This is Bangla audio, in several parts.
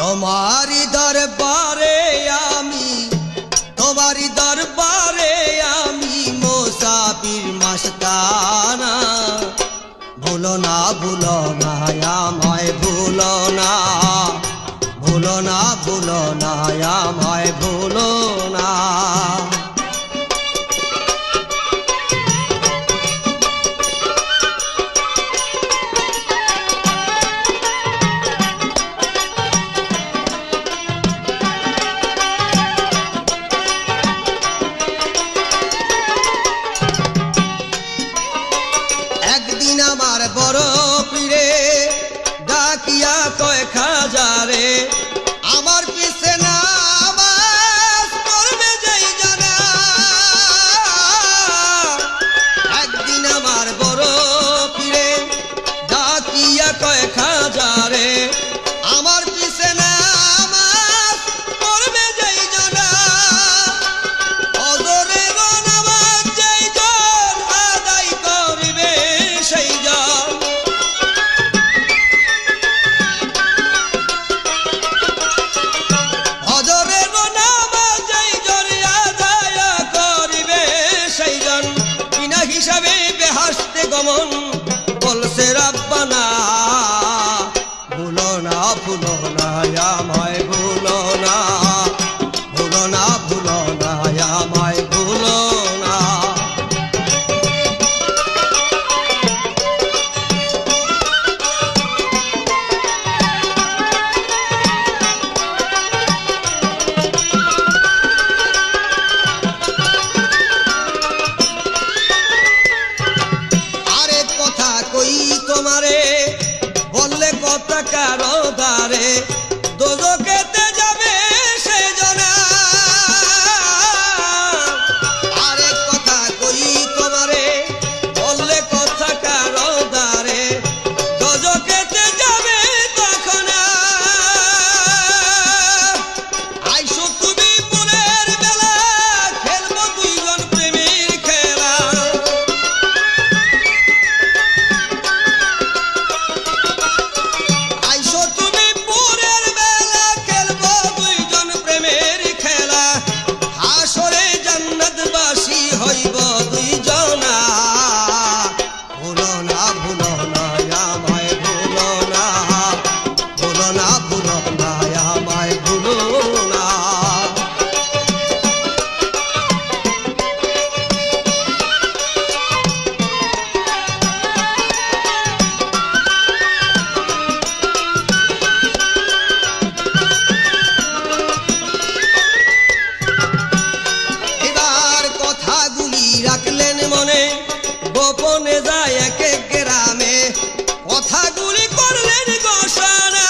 তোমারি দরবারে আমি তোমারি দরবারে আমি মুসাফির মস্তানা ভুলো না আমায় ভুলো না আমায় ভুলো না একদিন আমার বড় পীরে ডাকিয়া কয় খাজারে আমার পিছে নামাজ পড়বে যেই জানা একদিন আমার বড় পীরে ডাকিয়া কয় খাজারে আমার পিছে নামাজ পড়বে যেই জানা অজরে নামাজ যেই জন আদায় করিবে সেই জন অজরে নামাজ যেই জন আদায় করিবে সেই জন বিনা হিসাবে বেহেশতে গমন বলছে রব্বানা ভুলো না আমায় ভুলো না আমায় ভুলো না আরে কথা কই তোমারে বললে কথা কারো দারে দোজখেতে যাবে সে জনা আরে কথা কই তোমারে বললে কথা কারো দারে দোজখেতে যাবে তখন আইসো তুমি পুরের বেলা খেলবো দুইজন প্রেমের খেলা আইসো তুমি পুরের বেলা খেলবো দুইজন প্রেমের খেলা হাসরে জান্নাতবাসী হইব দুইজনা ভুলো না আমায় ভুলো না আমায় ভুলো না এবার কথাগুলি রাখলেন মনে গোপনে যায় এক এক গ্রামে কথাগুলি করলেন ঘোষণা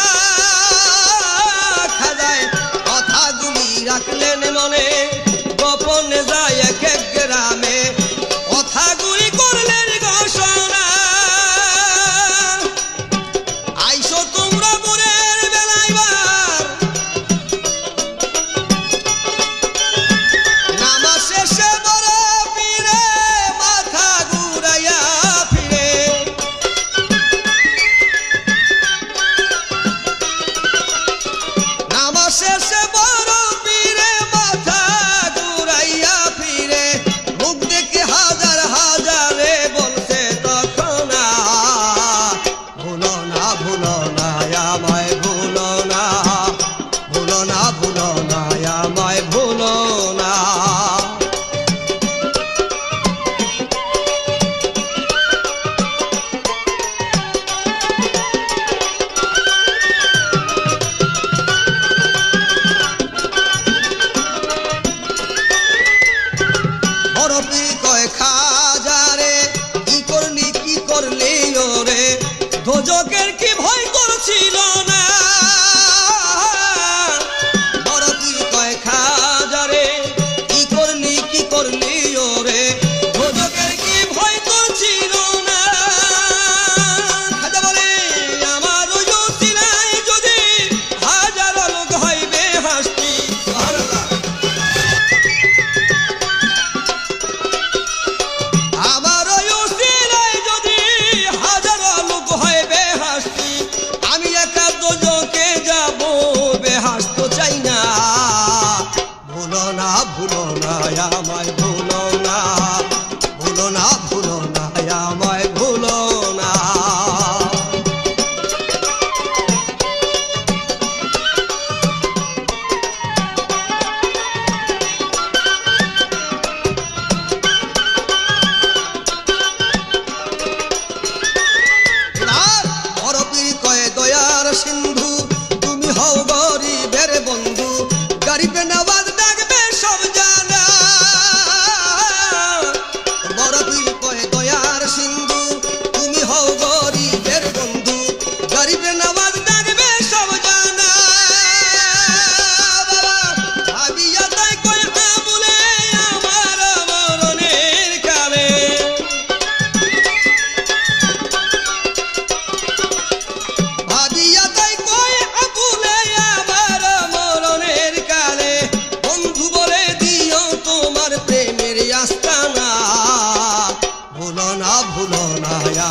খাজায় কথাগুলি রাখলেন মনে গোপনে যায় এক এক গ্রামে কথাগুলি করলেন ঘোষণা আইসো তোমরা ভোরের বেলাইবার নামাজ শেষে বড় পীরে মাথা ঘুরাইয়া ফিরে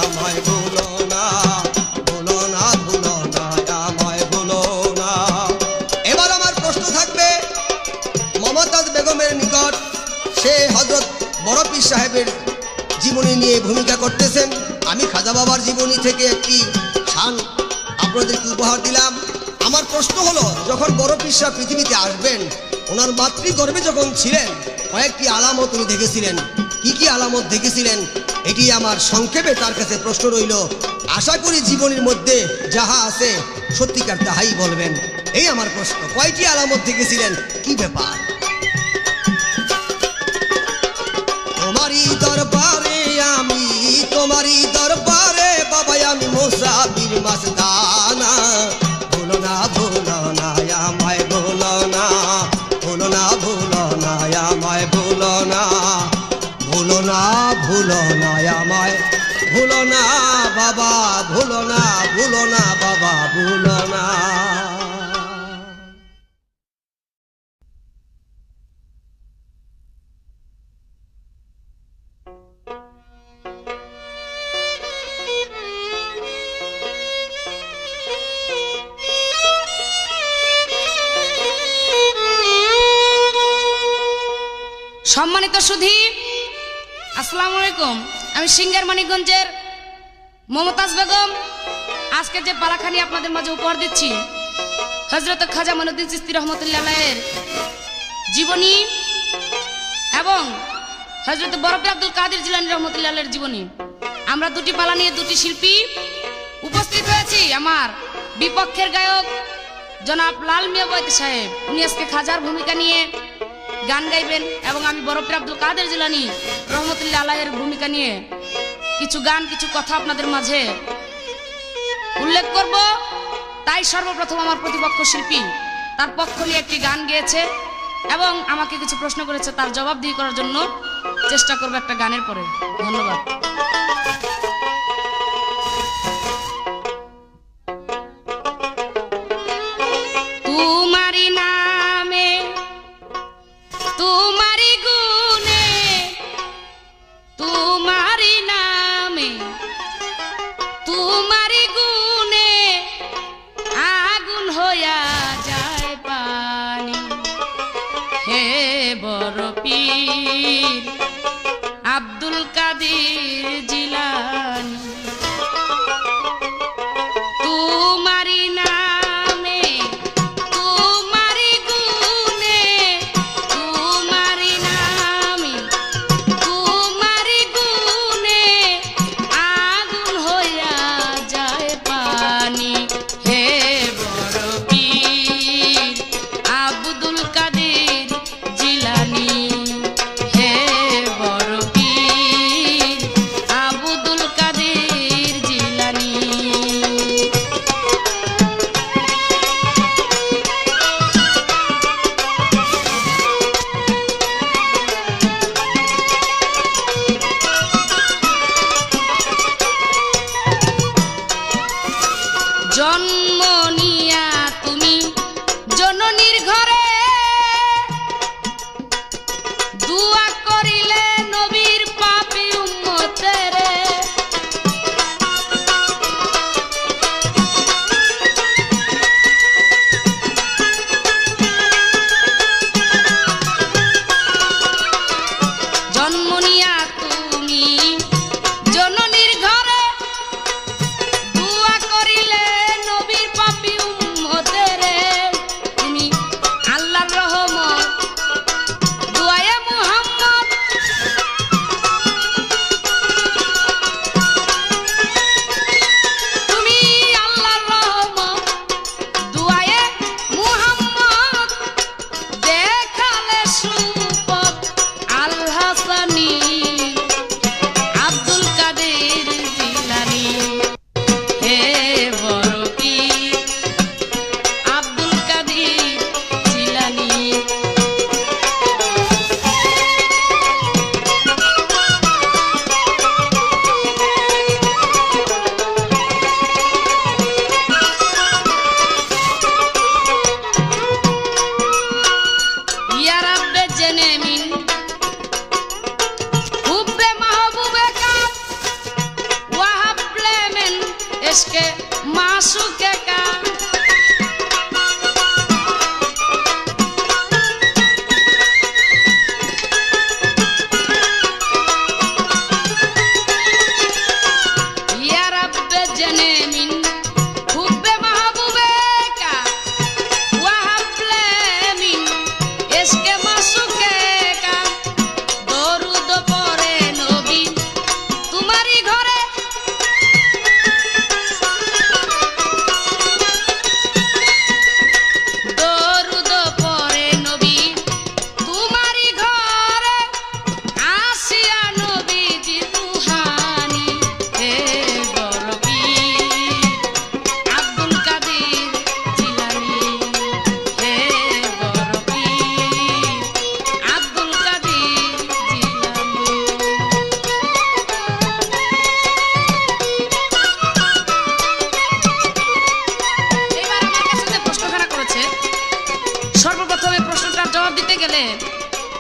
আমায় ভুলো না, ভুলো না, ভুলো না, আমায় ভুলো না। এবার আমার প্রশ্ন থাকবে মমতাজ বেগমের নিকট। সে হযরত বড় পীর সাহেবের জীবনী নিয়ে ভূমিকা করতেছেন। আমি খাজা বাবার জীবনী থেকে একটি শান আপনাদেরকে উপহার দিলাম। আমার প্রশ্ন হলো, যখন বড় পীর সাহেব পৃথিবীতে আসবেন, ওনার মাতৃগর্ভে যখন ছিলেন কয়েকটি আলামত উনি দেখেছিলেন। কি কি আলামত দেখেছিলেন এটি আমার সংক্ষেপে তার কাছে প্রশ্ন রইল। আশা করি জীবনীর মধ্যে যাহা আছে সত্যিকার তাহাই বলবেন। এই আমার প্রশ্ন, কয়টি আলামত দেখেছিলেন, কি ব্যাপার? তোমারই দরবারে আমি, তোমারই দরবারে বাবা আমি মুসাফির মাস্তানা। ভুলো না, ভুলো না, আমায় ভুলো না, ভুলো না, ভুলো না, আমায় ভুলো না, ভুলো না, ভুলো না, আমায় ভুলো না বাবা, ভুলো না, ভুলো না বাবা, ভুলো না। সম্মানিত সুধী, আসসালামু আলাইকুম। আমি সিঙ্গার মানিকগঞ্জের মমতাজ বেগম আজকে যে পালাখানি আপনাদের মাঝে উপহার দিচ্ছি, হযরত খাজা মঈনুদ্দিন চিশতি রহমতুল্লাহ আলাইহির জীবনী এবং হযরত বড় পীর আব্দুল কাদের জিলানী রহমতুল্লাহ আলাইহির জীবনী। আমরা দুটি পালা নিয়ে দুটি শিল্পী উপস্থিত হয়েছি। আমার বিপক্ষের গায়ক জনাব লাল মিয়া বয়তি সাহেব, উনি আজকে খাজার ভূমিকা নিয়ে গান গাইবেন এবং আমি বড় পীর আব্দুল কাদের জিলানী রহমতুল্লাহ আলাইহির ভূমিকা নিয়ে কিছু গান, কিছু কথা আপনাদের মাঝে উল্লেখ করব। তাই সর্বপ্রথম আমার প্রতিপক্ষ শিল্পী তার পক্ষ নিয়ে একটি গান গেয়েছে এবং আমাকে কিছু প্রশ্ন করেছে, তার জবাব দিয়ে করার জন্য চেষ্টা করব একটা গানের পরে। ধন্যবাদ। তোমারি নামে, তোমারি গুণে, তোমারি নামে, তোমারি গুণে আগুন হইয়া যায় পানি। হে বড় পীর আব্দুল কাদের এসকে মাসুকে কা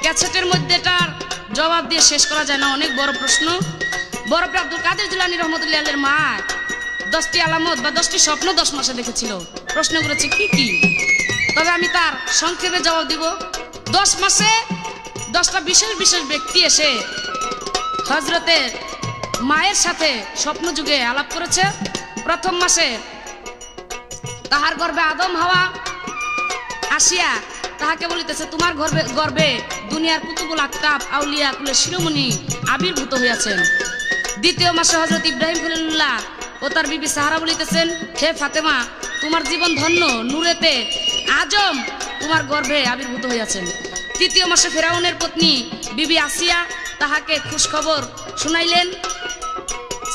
ক্যাসেটের মধ্যে তার জবাব দিয়ে শেষ করা যায় না, অনেক বড় প্রশ্ন। বরফ আব্দুল কাদের জিলানী রহমতুল্লাহের মা 10টি আলামত বা 10টি স্বপ্ন 10 মাসে দেখেছিল। প্রশ্ন করেছে কি কি, তবে আমি তার সংক্ষেপে জবাব দিব। 10 মাসে 10টা বিশেষ বিশেষ ব্যক্তি এসে হযরতের মায়ের সাথে স্বপ্ন যুগে আলাপ করেছে। প্রথম মাসে তাহার গর্ভে আদম হাওয়া আসিয়া তাহাকে বলিতেছে, তোমার গর্ভে দুনিয়ার কুতুবুল আকতাব আউলিয়া কুলের শিরোমণি আবির্ভূত হইয়াছেন। দ্বিতীয় মাসে হযরত ইব্রাহিম খলিলুল্লাহ ও তার বিবি সাহারা বলিতেছেন, হে ফাতেমা, তোমার জীবন ধন্য, নূরেতে আজম তোমার গর্ভে আবির্ভূত হইয়াছেন। তৃতীয় মাসে ফেরাউনের পত্নী বিবি আসিয়া তাহাকে খুশখবর শুনাইলেন।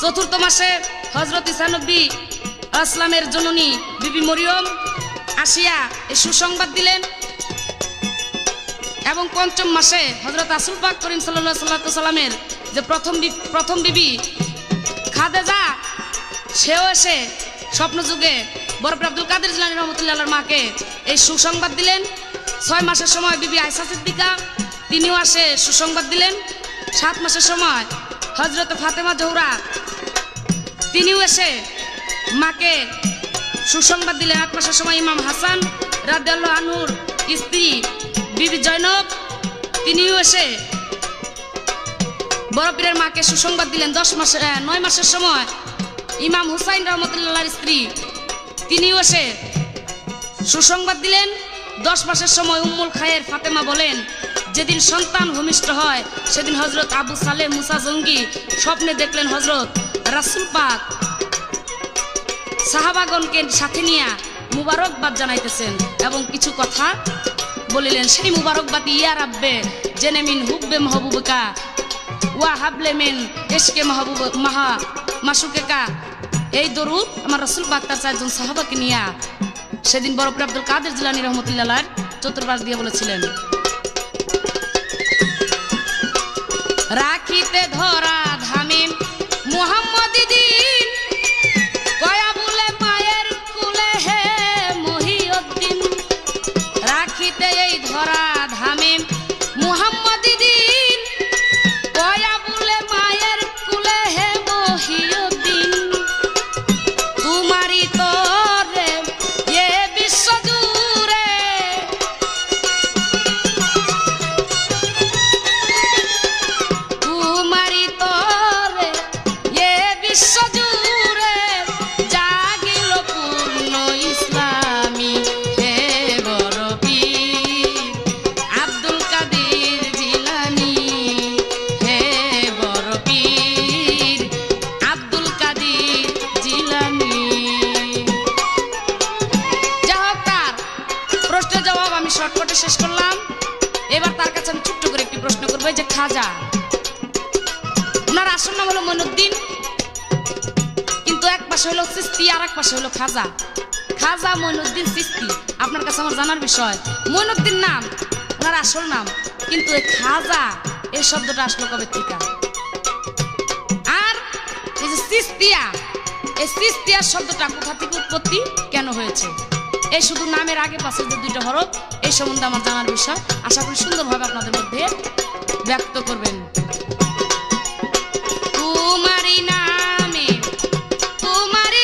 চতুর্থ মাসে হযরত ঈসা নবী আসলামের জননী বিবি মরিয়ম আসিয়া এই সুসংবাদ দিলেন। এবং পঞ্চম মাসে হযরত রাসূল পাক করিম সাল্লাল্লাহু আলাইহি সাল্লামের যে প্রথম বিবি খাদিজা, সেও এসে স্বপ্নযুগে বরফ আব্দুল কাদের জিলানী রহমতুল্লাহর মাকে এই সুসংবাদ দিলেন। 6 মাসের সময় বিবি আয়েশা সিদ্দিকা, তিনিও আসে সুসংবাদ দিলেন। 7 মাসের সময় হযরত ফাতেমা জোহরা, তিনিও এসে মাকে সুসংবাদ দিলেন। 8 মাসের সময় ইমাম হাসান রাদিয়াল্লাহু আনহুর স্ত্রী বিবি জয়নব, তিনিও এসে বড় পীরের মাকে সুসংবাদ দিলেন। 9 মাসের সময় ইমাম হুসাইন রহমতুল্লাহর স্ত্রী, তিনিও এসে সুসংবাদ দিলেন। 10 মাসের সময় উম্মুল খায়ের ফাতেমা বলেন, যেদিন সন্তান ভূমিষ্ঠ হয় সেদিন হযরত আবু সালেহ মুসা জঙ্গি স্বপ্নে দেখলেন হযরত রাসূল পাক সাহাবাগণকে সাথে নিয়ে মুবারকবাদ জানাইতেছেন এবং কিছু কথা বলিলেন। সেই মুবারকবাদ, ইয়া রাব্বে জেনে মিন হুব্বে মাহবুবকা ওয়া হাবলে মিন ইশকে মাহবুব মাহা মাসুকেকা, এই দরুদ আমার রাসূল পাক তার 4 জন সাহাবাকে নিয়ে সেদিন বরফ আব্দুল কাদের জিলানী রহমতুল্লাহর চতুর্পাশ দিয়ে বলেছিলেন। রাখিতে ধরা ধামে মুহাম্মদি দিন, কয়া বলে মায়ের কুলে হে মহিউদ্দিন। রাখিতে এই ধরা ধামে মুহাম্মদি দিন, কয়া বলে মায়ের কুলে হে মহিউদ্দিন। তোমারি তরে এ বিশ্ব জুড়ে, তোমারি তরে এ বিশ্ব জুড়ে জাগিল পূর্ণ ইসলামী হে বড় পীর আব্দুল কাদের জিলানী, হে বড় পীর আব্দুল কাদের জিলানী। যাই হোক, তার প্রশ্নের জবাব আমি শর্টকাটে শেষ করলাম। এবার তার কাছে আমি ছোট্ট করে একটি প্রশ্ন করবো। এই যে খাজা, ওনার আসল নাম হলো মঈনুদ্দিন, কিন্তু এক পাশে হলো চিস্তি আর এক পাশে হলো খাজা। খাজা মঈনুদ্দিন চিস্তি আপনার কাছে আমার জানার বিষয়। মঈনুদ্দিন নাম ওনার আসল নাম, কিন্তু এই খাজা এই শব্দটা আসলো কবে থেকে? আর এই যে চিস্তিয়া, এই চিস্তিয়া শব্দটা কোথা থেকে উৎপত্তি, কেন হয়েছে? এই শুধু নামের আগে পাশে যে 2টা হরফ, এই সম্বন্ধে আমার জানার বিষয়। আশা করি সুন্দরভাবে আপনাদের মধ্যে ব্যক্ত করবেন। তোমারি নামে তোমারি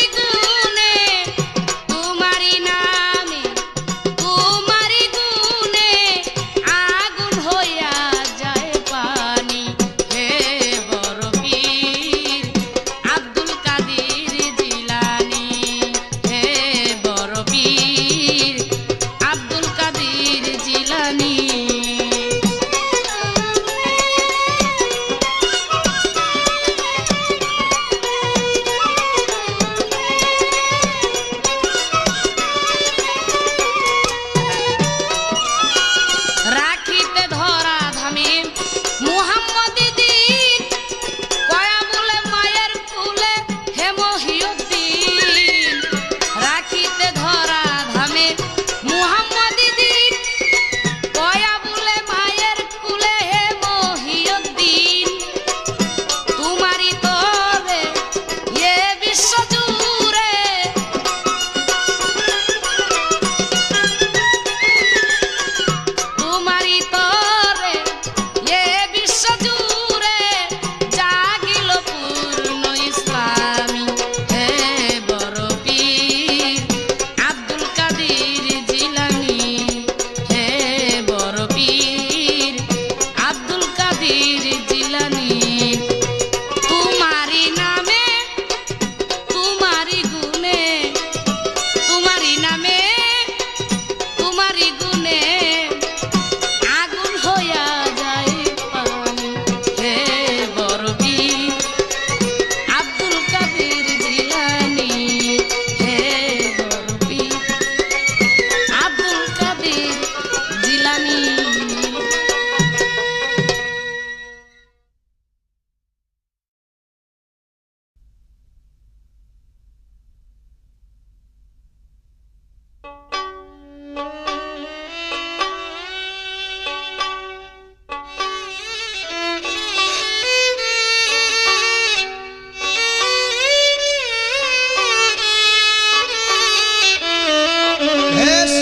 বেশ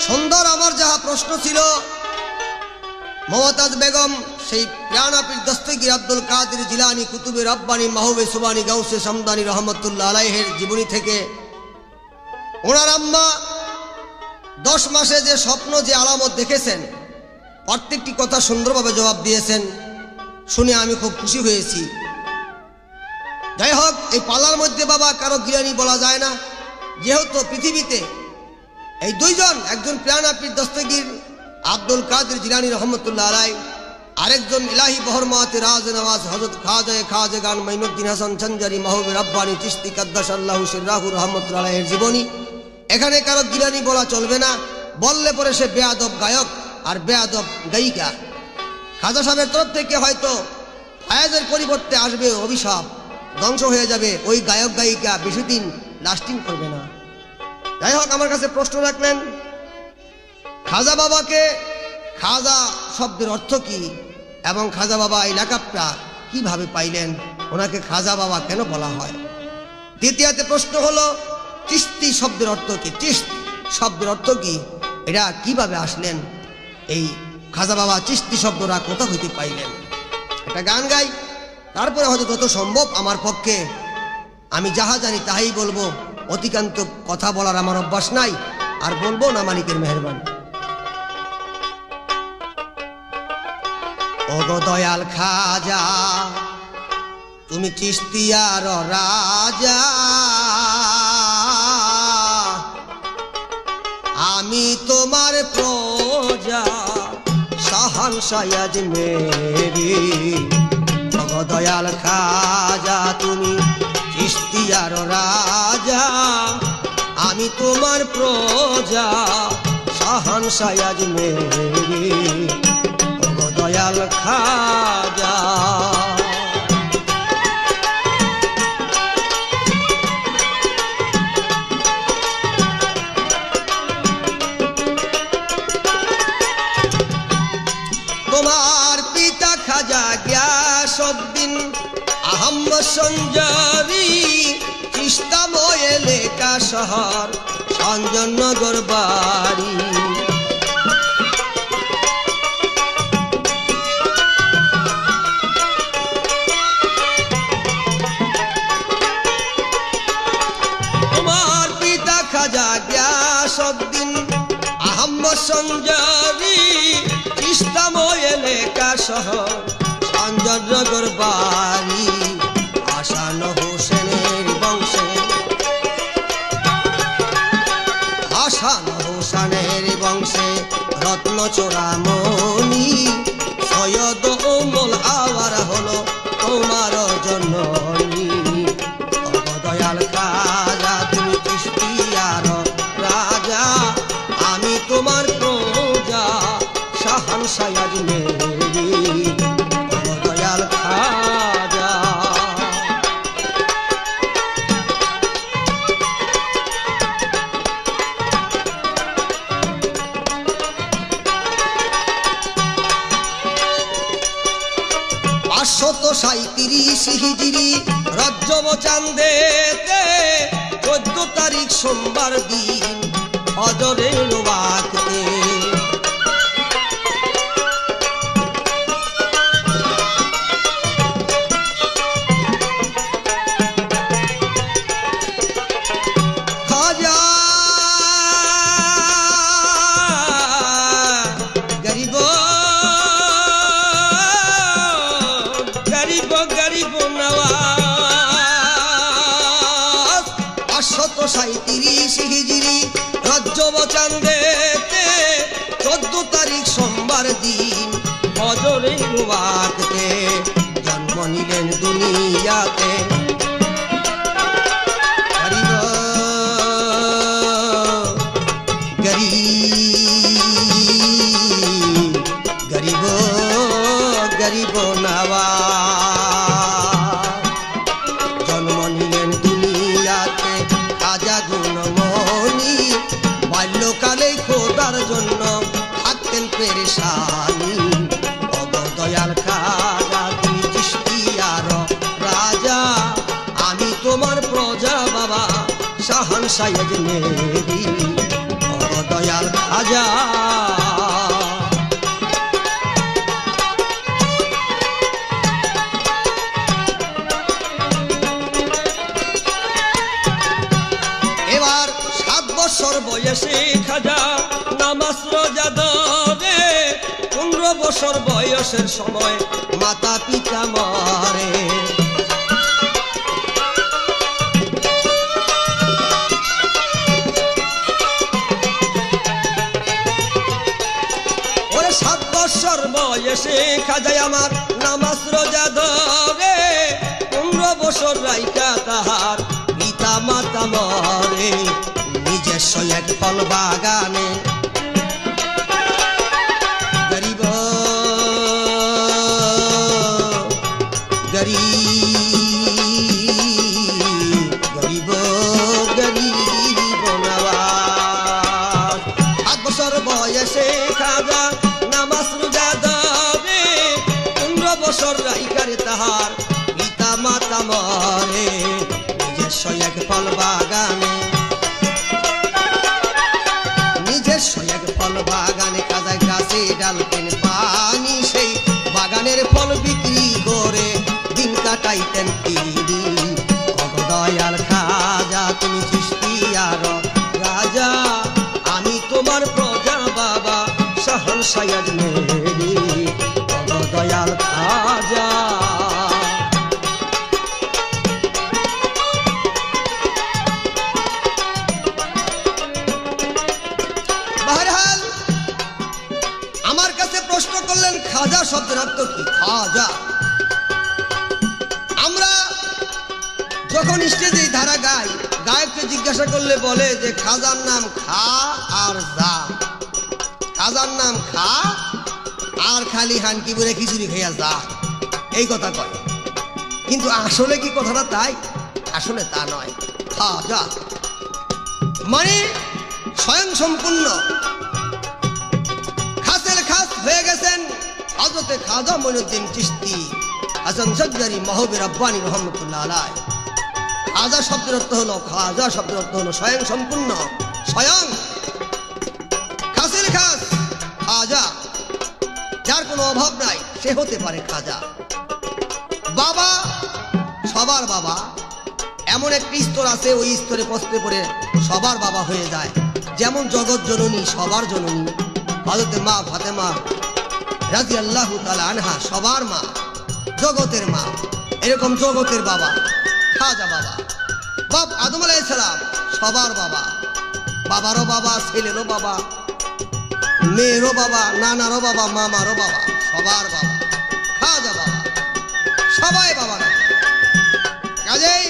সুন্দর। আমার যাহা প্রশ্ন ছিল, মমতাজ বেগম সেই প্রাণাপীর দস্তগীর আব্দুল কাদের জিলানী কুতুবে রব্বানী মাহবুবে সুবানী গাউসে সামদানি রহমতুল্লাহ আলাইহের জীবনী থেকে ওনার আম্মা 10 মাসে যে স্বপ্ন, যে আলামত দেখেছেন, প্রত্যেকটি কথা সুন্দরভাবে জবাব দিয়েছেন। শুনে আমি খুব খুশি হয়েছি। যাই হোক, এই পালার মধ্যে বাবা কারো গিলানি বলা যায় না, যেহেতু পৃথিবীতে এই দুইজন, একজন প্রাণাপীর দস্তগীর আব্দুল কাদের জিলানী রহমতুল্লাহ আলাই, আরেকজন ইলাহি বহরমাতে রাজ নওয়াজ হযরত খাজেগান মাইনুদ্দিন হাসান চঞ্জারি মাহবুবে রব্বানী চিশতি কাদ্দাসাল্লাহু সিররাহু রহমতুল্লাহ আলাইহির জীবনী। এখানে কারো গিলানি বলা চলবে না, বললে পরে সে বেয়াদব গায়ক আর বেয়াদব গায়িকা। খাজা সাহেবের তরফ থেকে হয়তো ফায়াজের পরিবর্তে আসবে অভিশাপ, ধ্বংস হয়ে যাবে ওই গায়ক গায়িকা, বেশি দিন লাস্টিং করবে না। যাই হোক, আমার কাছে প্রশ্ন রাখলেন, খাজা বাবাকে, খাজা শব্দের অর্থ কি এবং খাজা বাবা এই লাকাবটা কিভাবে পাইলেন, ওনাকে খাজা বাবা কেন বলা হয়? দ্বিতীয়তে প্রশ্ন হলো, চিশতি শব্দের অর্থ কি? চিশতি শব্দের অর্থ কি? এটা কিভাবে আসলেন? এই খাজা বাবা চিশতি শব্দটা কোথা হইতে পাইলেন? একটা গান গাই, তারপরে হয়তো যত সম্ভব আমার পক্ষে আমি যাহা জানি তাহাই বলবো। অতিকান্ত কথা বলার আমার অভ্যাস নাই, আর বলবো না, মালিকের মেহেরবানি। ওগো দয়াল খাজা, তুমি চিশতিয়ার রাজা, আমি তোমার প্রজা, শাহানশাহ আজমেরি। ওগো দয়াল খাজা, তুমি চিশতিয়ার রাজা, আমি তোমার প্রজা, শাহানশাহ আজমেরি। ওগো দয়াল খাজা। তোমার পিতা খাজা গিয়াসউদ্দিন আহমদ সঞ্জারি, তিস্তাময় এলাকা শহর সঞ্জননগর বাড়ি। তোমার পিতা খাজা গিয়াসউদ্দিন আহমদ সঞ্জারি, তিস্তাময় এলাকা শহর সঞ্জননগর বাড়ি। হাসান হোসেনের বংশে, হাসান হোসেনের বংশে রত্ন চূড়ামণি, সৈয়দ উম্মুল আওয়ার হলো তোমার জননী। ওগো দয়াল খাজা, তুমি চিশতিয়ার রাজা, আমি তোমার প্রজা, শাহানশাহ আজমেরি। ওগো দয়াল খাজা। পাঁচশত 37 হিজরি রজব চাঁদেতে 14 তারিখ সোমবার দিন ফজরের ওয়াক্তে, খাজা গরিব গরিব গরিব নওয়াজ, 537 হিজরি রজব চাঁদেতে 14 তারিখ সোমবার দিন ফজরের ওয়াক্তে জন্ম নিলেন দুনিয়াতে। গরিব গরিব গরিব নওয়াজ, জন্ম নিলেন দুনিয়াতে খাজা গুণমণি, শাহানশাহ মেরি দয়াল খাজা। এবার 7 বছর বয়সে খাজা নামাজ রোজা ধরে, 15 বছর বয়সের সময় মাতা পিতা মরে। ওরে 7 বছর বয়সে খাজায় আমার নামাজ রোজা ধরে, 15 বছর রাইকা তাহার পিতা মাতা মরে। নিজস্ব এক ফল বাগানে গরিব গরিব গরিব নওয়াজ। 7 বছর বয়সে খাজা নামাজ রোজা ধরে, 15 বছর রাইকারে তাহার পিতা মাতা মরে। নিজস্ব এক ফল বাগানে ফল বাগানে খাজায় গাছে ডালতেন পানি, সেই বাগানের ফল বিক্রি করে দিন কাটাইতেন তিনি। দয়াল খাজা তুমি চিশতিয়ার রাজা, আমি তোমার প্রজা বাবা শাহানশাহ মেরি দয়াল খাজা। আমার কাছে প্রশ্ন করলেন খাজা শব্দের অর্থ কি? খাজা আমরা যখন স্টেজে ধারা গাই, গায়ককে জিজ্ঞাসা করলে বলে যে খাজার নাম খা আর যা। খাজার নাম খা আর খালি হানকি বলে খিচুড়ি খাইয়া যা, এই কথা কয়। কিন্তু আসলে কি কথাটা তাই? আসলে তা নয়। খাজা মানে স্বয়ং সম্পূর্ণ হয়ে গেছেন হযরতে খাজা মঈনুদ্দিন চিশতি হাসান সজ্জারি মাহবুব রাব্বানী রহমাতুল্লাহ আলাইহি। খাজা শব্দের অর্থ হলো, খাজা শব্দের অর্থ হলো স্বয়ং সম্পূর্ণ, স্বয়ং খাসের খাস খাজা, যার কোনো অভাব নাই সে হতে পারে খাজা। বাবা সবার বাবা, এমন একটি স্তর আছে ওই স্তরে পৌঁছতে পড়ে সবার বাবা হয়ে যায়। যেমন জগৎ জননী সবার জননী হযরতে মা ফাতেমা রাদিয়াল্লাহু তাআলা আনহা সবার মা, জগতের মা। এরকম জগতের বাবা খাজা বাবা। বাপ আদম আলাইহিস সালাম সবার বাবা, বাবারও বাবা, ছেলেরও বাবা, মেয়েরও বাবা, নানারও বাবা, মামারও বাবা, সবার বাবা খাজা বাবা, সবাই বাবা না। কাজেই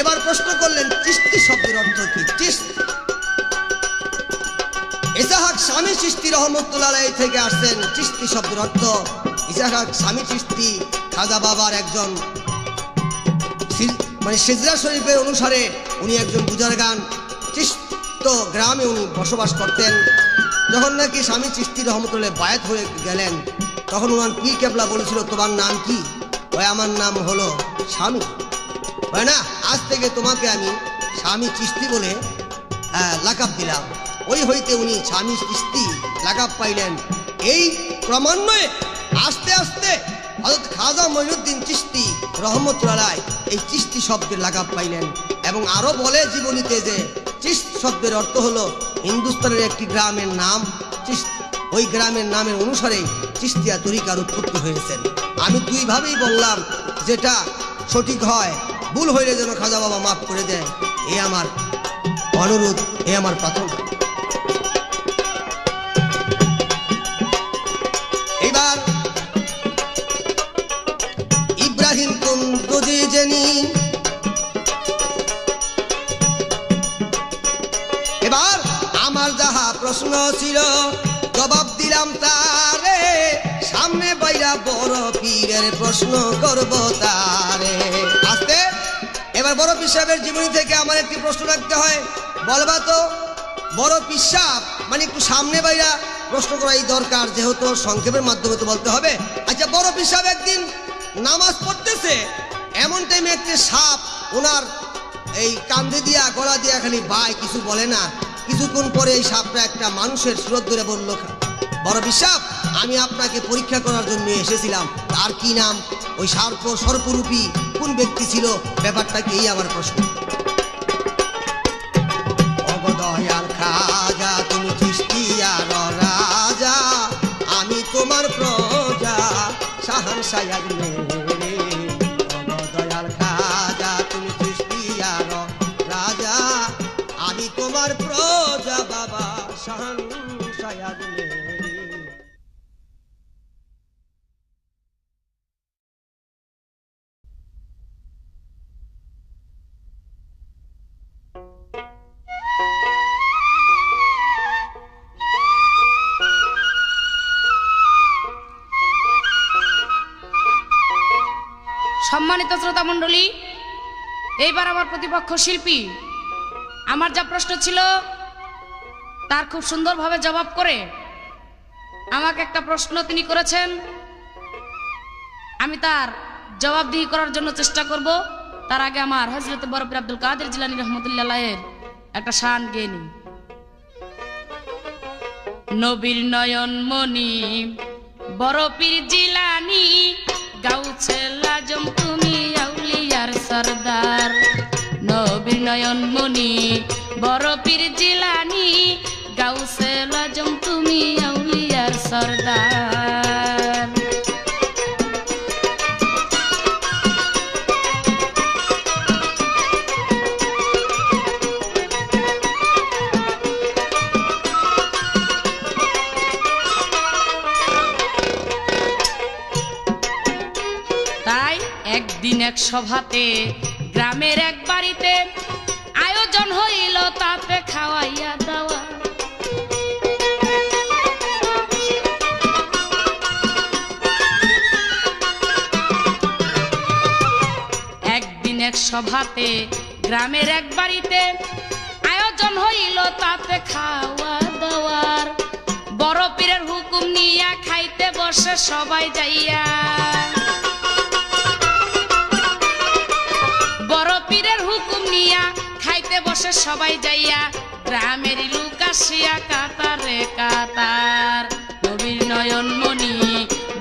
এবার প্রশ্ন করলেন চিশতি শব্দের অর্থ কি? চিশতি ইসহাক শামী চিশতি রহমতুল্লাহ আলাইহি থেকে আসছেন। চিশতি শব্দের অর্থ, ইসহাক শামী চিশতি খাজা বাবার একজন মানে সিজরা শরীফের অনুসারে উনি একজন বুজারগান, চিশত গ্রামে উনি বসবাস করতেন। যখন নাকি শামী চিশতি রহমতুল্লাহ বায়াত হয়ে গেলেন, তখন ওনার পীর কেবলা বলেছিল তোমার নাম কি? ওই আমার নাম হলো শামী। হয় না, আজ থেকে তোমাকে আমি শামী চিশতি বলে লাকাব দিলাম। ওই হইতে উনি শামী চিশতি লাকাব পাইলেন। এই ক্রমান্বয়ে আস্তে আস্তে হযরত খাজা মঈনুদ্দিন চিশতি রহমতুল্লাহ আলাইহি এই চিশতি শব্দের লাকাব পাইলেন। এবং আরো বলে জীবনীতে যে চিশত শব্দের অর্থ হলো হিন্দুস্তানের একটি গ্রামের নাম চিশত, ওই গ্রামের নামের অনুসারে চিশতিয়া তরিকার উৎপত্তি হয়েছেন। আমি দুইভাবেই বললাম, যেটা সঠিক হয়, ভুল হইলে যেন খাজা বাবা মাফ করে দেয়, এ আমার অনুরোধ, এ আমার প্রার্থনা। এবার ইব্রাহিম কুন্দুজি জেনি, এবার আমার যাহা প্রশ্ন ছিল জবাব দিলাম তারে, সামনে বাইরা বড় পীরের প্রশ্ন করব তারে। আস্তে এবার বড় পীর সাহেবের জীবনী থেকে আমার একটি প্রশ্ন রাখতে হয়, বলবা তো বড় পীর সাহেব মানে একটু সামনে বাইরা প্রশ্ন করাই দরকার, যেহেতু সংক্ষেপের মাধ্যমে তো বলতে হবে। আচ্ছা, বড় পীর সাহেব একদিন নামাজ পড়তেছে, এমন টাইমে একটি সাপ ওনার এই কান্দে দিয়া গলা দিয়া খালি বাই, কিছু বলে না। কিছুক্ষণ পরে এই সাপটা একটা মানুষের সুরত ধরে বলল, বড় বিশ্বাস, আমি আপনাকে পরীক্ষা করার জন্য এসেছিলাম। তার কি নাম? ওই সর্পরূপী কোন ব্যক্তি ছিল? ব্যাপারটা কি? এই আমার প্রশ্ন। অগদয়াল খাজা তুমি চিশতিয়ার রাজা, আমি তোমার প্রজা শাহানশাহ আজমের। অগদয়াল খাজা তুমি চিশতিয়ার রাজা, আমি তোমার প্রজা বাবা শাহানশাহ আজমের। সম্মানিত শ্রোতা মণ্ডলী, এইবার আমার প্রতিপক্ষ শিল্পী আমার যা প্রশ্ন ছিল তার খুব সুন্দরভাবে জবাব করে আমাকে একটা প্রশ্ন তিনি করেছেন। আমি তার জবাবদিহি করার জন্য চেষ্টা করব। তার আগে আমার হযরত বড় পীর আব্দুল কাদের জিলানী রহমতুল্লাহ এর একটা শান গেয়ে নিই। নবীর নয়ন মনি বড় পীর জিলানী, গাউছে লাজম তুমি আউলিয়ার সরদার। নবীর নয়ন মনি বড় পীর জিলানী, গাউছে লাজম তুমি আউলিয়ার সরদার। তাই একদিন এক সভাতে গ্রামের এক বাড়িতে আয়োজন হইল, তাতে খাওয়াইয়া দাওয়া। একদিন এক সভাতে গ্রামের এক বাড়িতে আয়োজন হইল, তাতে খাওয়া দাওয়ার। বড় পীরের হুকুম নিয়া খাইতে বসে সবাই যাইয়া। বড় পীরের হুকুম নিয়া খাইতে বসে সবাই যাইয়া, গ্রামের লোক আসিয়া কাতারে কাতার। নবীর নয়ন মনি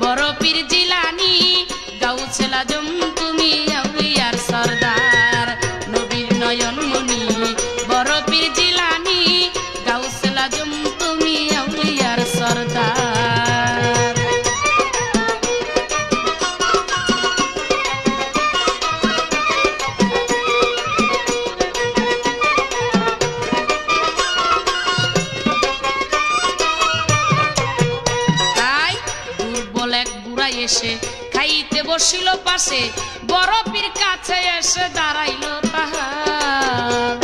বড় পীর জিলানী, গাউছে লাজম তুমি আউলিয়ার সরদার। নবীর নয়ন মনি বড় পীর জিলানী, গাউছে লাজম তুমি আউলিয়ার সরদার। এসে খাইতে বসিল পাশে, বড় পীর কাছে এসে দাঁড়াইল তাহার।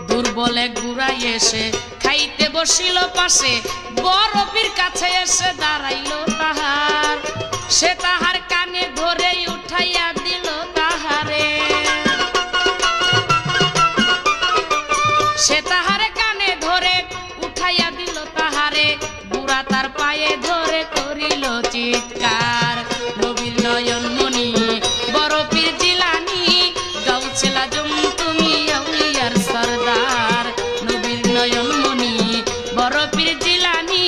দুর্বল এক বুড়াই এসে খাইতে বসিল পাশে, বড় পীর কাছে এসে দাঁড়াইল তাহার। সে তাহার কানে ধরে উঠাইয়া দিল তাহারে। সে তাহারে কানে ধরে উঠাইয়া দিল তাহারে, বুড়া তার পায়ে ধরে করিল চিৎকার। নবীর নয়ন মনি বড় পীর জিলানী, গাউছে লাজম তুমি আউলিয়ার সরদার। নবীর নয়ন মনি বড় পীর জিলানী,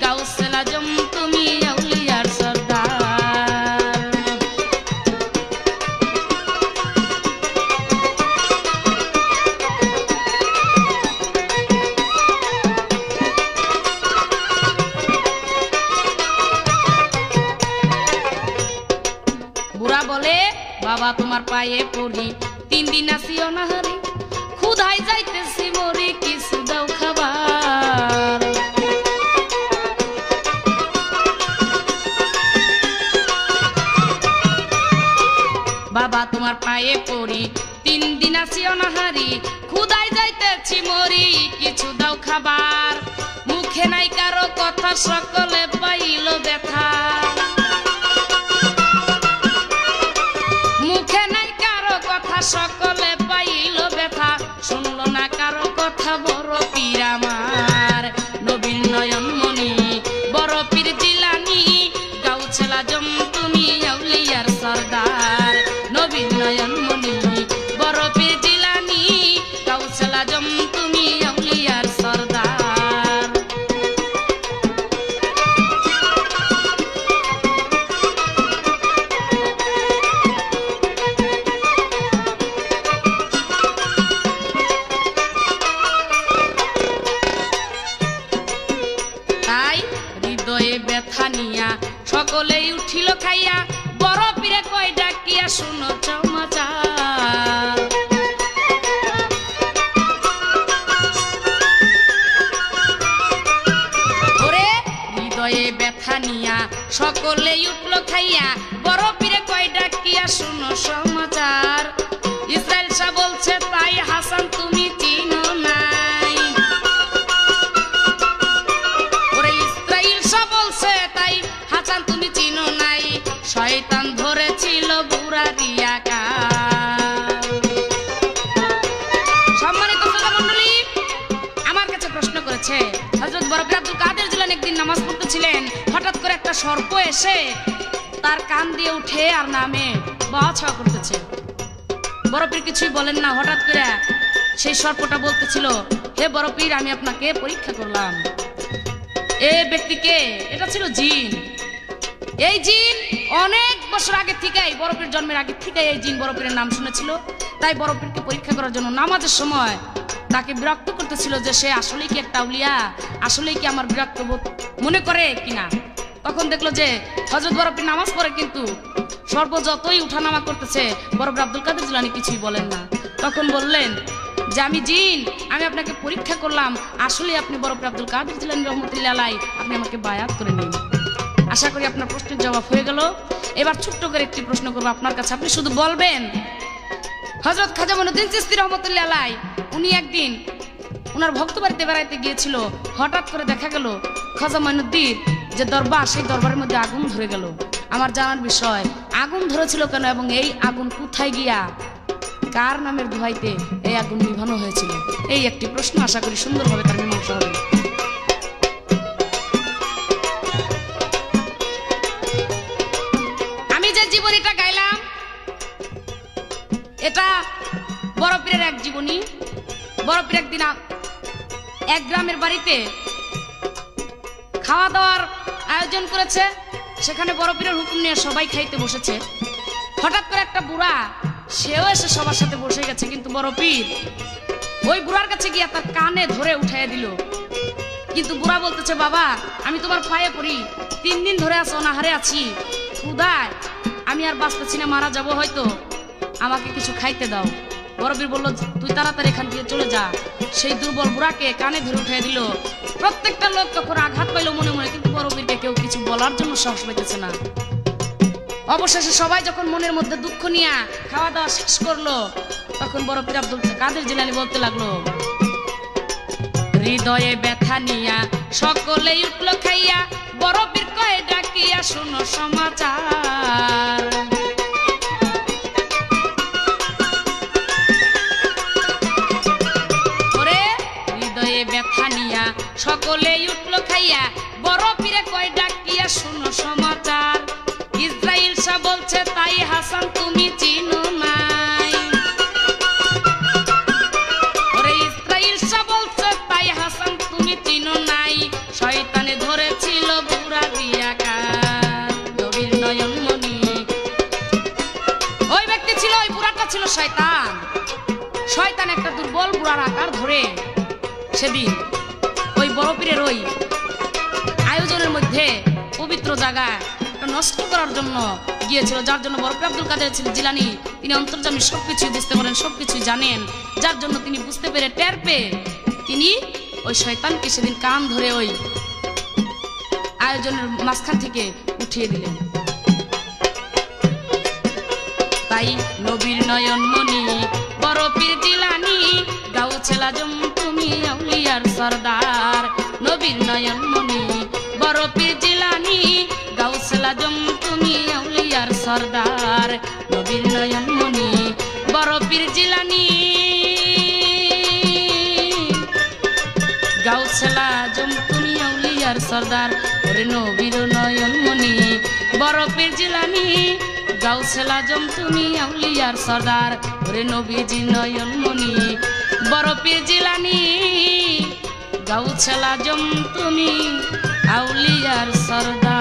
গাউছে লাজম তুমি আউলিয়ার সরদার। বলে, বাবা তোমার পায়ে পড়ি, 3 দিন আসিও না হারি, ক্ষুধায় যাইতেছি মরি, কিছু দাও খাবার। বাবা তোমার পায়ে পড়ি, 3 দিন আসিও না হারি, ক্ষুধায় যাইতেছি মরি, কিছু দাও খাবার। মুখে নাই কারো কথা, সকলে পাইল ব্যথা। মুখে নাই কারো কথা, সকলে পাইল ব্যথা। শুনল না কারো কথা বড় পীর আমার। নবীর নয়ন মনি বড় পীর জিলানী, হৃদয়ে ব্যথা নিয়া সকলেই উঠিল খাইয়া, বড় পীরে কয় ডাকিয়া শুনো সমাচার। ওরে হৃদয়ে ব্যথা নিয়া সকলেই উঠল খাইয়া, বড় পীরে কয় ডাকিয়া শুনো সমাচার। ইসরাইল শাহ বলছে তাই হাসান তুমি চিনো নাই। ওরে ইসরাইল শাহ বলছে তাই হাসান তুমি চিনো নাই, শয়তান ধরেছিল বুড়া দিয়া কান। সম্মানিত শ্রোতা মণ্ডলী, আমার কাছে প্রশ্ন করেছে হযরত বড় পীর আব্দুল কাদের জিলানী একদিন নামাজ পড়তেছিলেন, হঠাৎ করে একটা সর্প এসে তার কান দিয়ে উঠে আর নামে বাছাওয়া করতেছে। বড় পীর কিছুই বলেন না, হঠাৎ করে সেই সর্পটা বলতেছিল, হে বড় পীর আমি আপনাকে পরীক্ষা করলাম। এ ব্যক্তিকে, এটা ছিল জিন। এই জিন অনেক বছর আগে থেকেই, বড় পীর জন্মের আগে থেকেই এই জিন বড় পীরের নাম শুনেছিল। তাই বড় পীরকে পরীক্ষা করার জন্য নামাজের সময় তাকে বিরক্ত করতেছিল যে সে আসলেই কি একটা আউলিয়া, আসলেই কি আমার বিরক্ত বোধ মনে করে কিনা। তখন দেখলো যে হযরত বড় পীর নামাজ পড়ে, কিন্তু সর্ব যতই উঠানামা করতেছে বড় পীর আব্দুল কাদের জিলানী কিছুই বলেন না। তখন বললেন যে আমি জিন, আমি আপনাকে পরীক্ষা করলাম, আসলে আপনি বড় পীর আব্দুল কাদের জিলানী রহমতুল্লাহ আলাইহি, আপনি আমাকে বায়াত করে নিন। আশা করি আপনার প্রশ্নের জবাব হয়ে গেল। এবার ছোট্ট করে একটি প্রশ্ন করবো আপনার কাছে, আপনি শুধু বলবেন। হযরত খাজা মঈনুদ্দিন চিশতি রহমতুল্লাহ আলাইহি উনি একদিন ওনার ভক্ত বাড়িতে বেড়াইতে গিয়েছিল, হঠাৎ করে দেখা গেল খাজা মঈনুদ্দিন যে দরবার, সেই দরবারের মধ্যে আগুন ধরে গেল। আমার জানার বিষয়, আগুন ধরেছিল কেন এবং এই আগুন কোথায় গিয়া কার নামের দোহাইতে এই আগুন নিভানো হয়েছিল? এই একটি প্রশ্ন, আশা করি সুন্দরভাবে তার মীমাংসা হবে। আমি যে জীবনীটা গাইলাম এটা বড় পীরের এক জীবনী। বড় পীর একদিন এক গ্রামের বাড়িতে খাওয়া দাওয়ার আয়োজন করেছে, সেখানে বড় পীরের হুকুম নিয়ে সবাই খাইতে বসেছে। হঠাৎ করে একটা বুড়া, সেও এসে সবার সাথে বসে গেছে, কিন্তু বড় পীর ওই বুড়ার কাছে গিয়ে তার কানে ধরে উঠাইয়া দিল। কিন্তু বুড়া বলতেছে, বাবা আমি তোমার পায়ে পড়ি, 3 দিন ধরে আছো, অনাহারে আছি, ক্ষুধায় আমি আর বাঁচতেছি না, মারা যাবো হয়তো, আমাকে কিছু খাইতে দাও। বড় পীর বলল, তুই তাড়াতাড়ি এখান থেকে চলে যা। সেই দুর্বল বুড়াকে কানে ধরে উঠাই দিল। প্রত্যেকটা লোক তখন আঘাত পাইল মনে মনে, কিন্তু বড় পীরকে কেউ কিছু বলার জন্য সাহস পাইতেছে না। অবশেষে সবাই যখন মনের মধ্যে দুঃখ নিয়ে খাওয়া দাওয়া শেষ করলো, তখন বড় পীর আব্দুল কাদের জিলানী বলতে লাগলো, হৃদয়ে ব্যথা নিয়া সকলেই উঠল খাইয়া, বড় পীর কয় ডাকিয়া শুনো সমাচার। ওরে হৃদয়ে ব্যথা নিয়া সকলেই উঠল খাইয়া, বড় পীরে কয় ডাকিয়া শুনো সমাচার। ইসরাইল শাহ বলছে তাই হাসান তুমি চিনো নাই। ওরে ইসরাইল শাহ বলছে তাই হাসান তুমি চিনো নাই, শয়তানে ধরেছিল বুড়া দিয়া কান। নবীর নয়নমণি, ওই ব্যক্তি ছিল, ওই বুড়াটা ছিল শয়তান। শয়তান একটা দুর্বল বুড়ার আকার ধরে সেদিন ওই বড় পীরের ওই আয়োজনের মধ্যে পবিত্র জায়গা নষ্ট করার জন্য গিয়েছিল, যার জন্য বড় পীর আব্দুল কাদের জিলানী তিনি অন্তর্যামী, সবকিছু বুঝতে পারেন, সবকিছু জানেন, যার জন্য তিনি বুঝতে পেরে টের পেয়ে তিনি ওই শয়তানকে সেদিন কান ধরে ওই আয়োজনের মাঝখান থেকে উঠিয়ে দিলেন। তাই নবীর নয়নমণি বড় পীর জিলানী, গাউছে লাজম তুমি আউলিয়ার সরদার। নবীর নয়নমণি বড় পীর জিলানী, গাউছে লাজম তুমি আউলিয়ার সরদার। নবীর নয়নমণি বড় পীর জিলানী, গাউছে লাজম তুমি আউলিয়ার সরদার। ওরে নবীর নয়নমণি বড় পীর জিলানী, গাউছে লাজম তুমি আউলিয়ার সরদার। ওরে নবীজি নয়নমণি বড় পীর জিলানী, গাউছে লাজম তুমি আউলিয়ার সরদার।